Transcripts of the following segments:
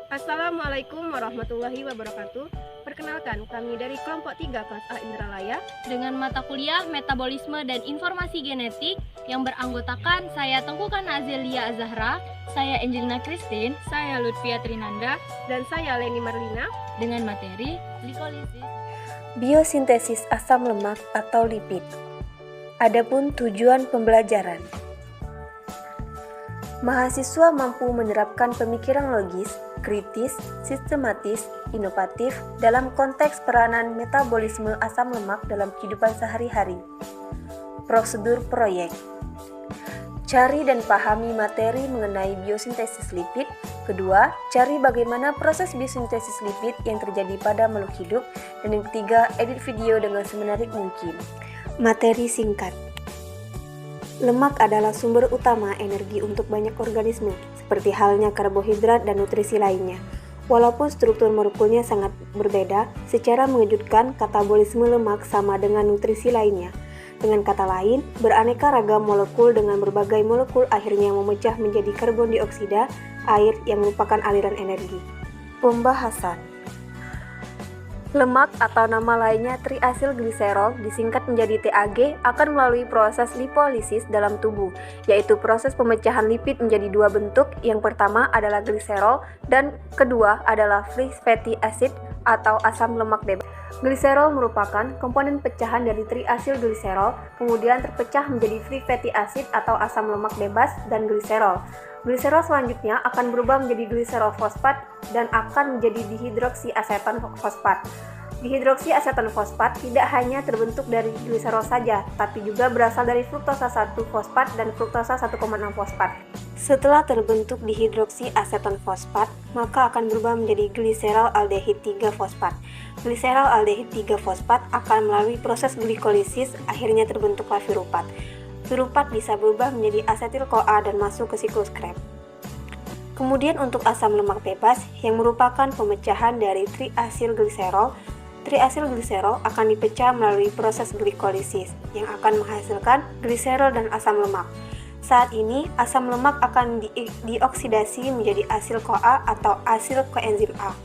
Assalamualaikum warahmatullahi wabarakatuh. Perkenalkan, kami dari kelompok 3 kelas A Indralaya dengan mata kuliah Metabolisme dan Informasi Genetik yang beranggotakan saya Tengkukan Azelia Azahra, saya Angelina Christine, saya Lutfia Trinanda, dan saya Leni Marlina dengan materi glikolisis. Biosintesis asam lemak atau lipid. Adapun tujuan pembelajaran. Mahasiswa mampu menerapkan pemikiran logis, kritis, sistematis, inovatif dalam konteks peranan metabolisme asam lemak dalam kehidupan sehari-hari. Prosedur proyek. Cari dan pahami materi mengenai biosintesis lipid. Kedua, cari bagaimana proses biosintesis lipid yang terjadi pada makhluk hidup. Dan yang ketiga, edit video dengan semenarik mungkin. Materi singkat. Lemak adalah sumber utama energi untuk banyak organisme, seperti halnya karbohidrat dan nutrisi lainnya. Walaupun struktur molekulnya sangat berbeda, secara mengejutkan katabolisme lemak sama dengan nutrisi lainnya. Dengan kata lain, beraneka ragam molekul dengan berbagai molekul akhirnya memecah menjadi karbon dioksida, air yang merupakan aliran energi. Pembahasan. Lemak atau nama lainnya triasilgliserol disingkat menjadi TAG akan melalui proses lipolisis dalam tubuh, yaitu proses pemecahan lipid menjadi dua bentuk. Yang pertama adalah gliserol dan kedua adalah free fatty acid atau asam lemak bebas. Gliserol merupakan komponen pecahan dari triasilgliserol, kemudian terpecah menjadi free fatty acid atau asam lemak bebas dan gliserol. Gliserol selanjutnya akan berubah menjadi gliserol fosfat dan akan menjadi dihidroksiaseton fosfat. Dihidroksiaseton fosfat tidak hanya terbentuk dari gliserol saja, tapi juga berasal dari fruktosa 1 fosfat dan fruktosa 1,6 fosfat. Setelah terbentuk dihidroksiaseton fosfat, maka akan berubah menjadi gliserol aldehid 3 fosfat. Gliserol aldehid 3 fosfat akan melalui proses glikolisis, akhirnya terbentuklah piruvat. Piruvat bisa berubah menjadi asetil-CoA dan masuk ke siklus Krebs. Kemudian untuk asam lemak bebas yang merupakan pemecahan dari triasilgliserol, triasilgliserol akan dipecah melalui proses glikolisis yang akan menghasilkan gliserol dan asam lemak. Saat ini asam lemak akan dioksidasi menjadi asil-CoA atau asil koenzim A.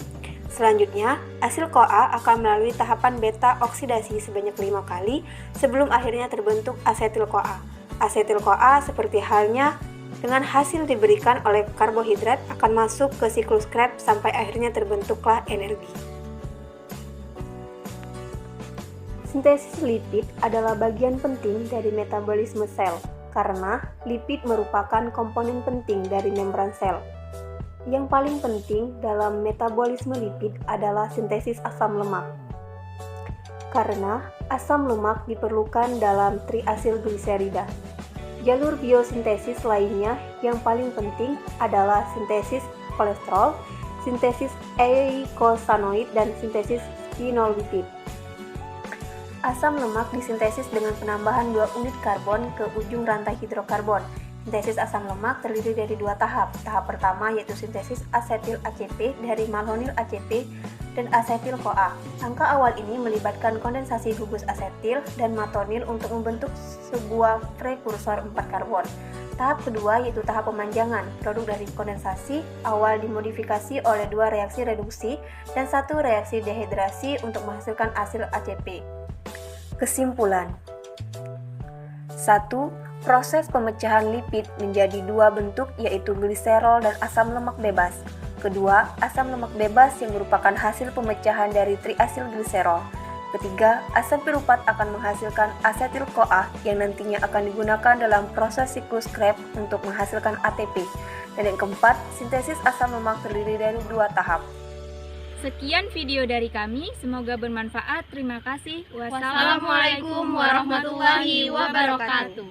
Selanjutnya, asil-CoA akan melalui tahapan beta oksidasi sebanyak 5 kali sebelum akhirnya terbentuk asetil-CoA. Asetil-CoA seperti halnya dengan hasil diberikan oleh karbohidrat akan masuk ke siklus Krebs sampai akhirnya terbentuklah energi. Sintesis lipid adalah bagian penting dari metabolisme sel karena lipid merupakan komponen penting dari membran sel. Yang paling penting dalam metabolisme lipid adalah sintesis asam lemak. Karena asam lemak diperlukan dalam triasilgliserida. Jalur biosintesis lainnya yang paling penting adalah sintesis kolesterol, sintesis eikosanoid, dan sintesis sphingolipid. Asam lemak disintesis dengan penambahan 2 unit karbon ke ujung rantai hidrokarbon. Sintesis asam lemak terdiri dari 2 tahap. Tahap pertama yaitu sintesis asetil ACP dari malonil ACP dan asetil-CoA. Angka awal ini melibatkan kondensasi gugus asetil dan matonil untuk membentuk sebuah prekursor 4 karbon. Tahap kedua yaitu tahap pemanjangan. Produk dari kondensasi awal dimodifikasi oleh 2 reaksi reduksi dan 1 reaksi dehidrasi untuk menghasilkan asil ACP. Kesimpulan. 1. Proses pemecahan lipid menjadi 2 bentuk yaitu gliserol dan asam lemak bebas. Kedua, asam lemak bebas yang merupakan hasil pemecahan dari triasilgliserol. Ketiga, asam piruvat akan menghasilkan asetil-CoA yang nantinya akan digunakan dalam proses siklus Krebs untuk menghasilkan ATP. Dan yang keempat, sintesis asam lemak terdiri dari 2 tahap. Sekian video dari kami, semoga bermanfaat. Terima kasih. Wassalamualaikum warahmatullahi wabarakatuh.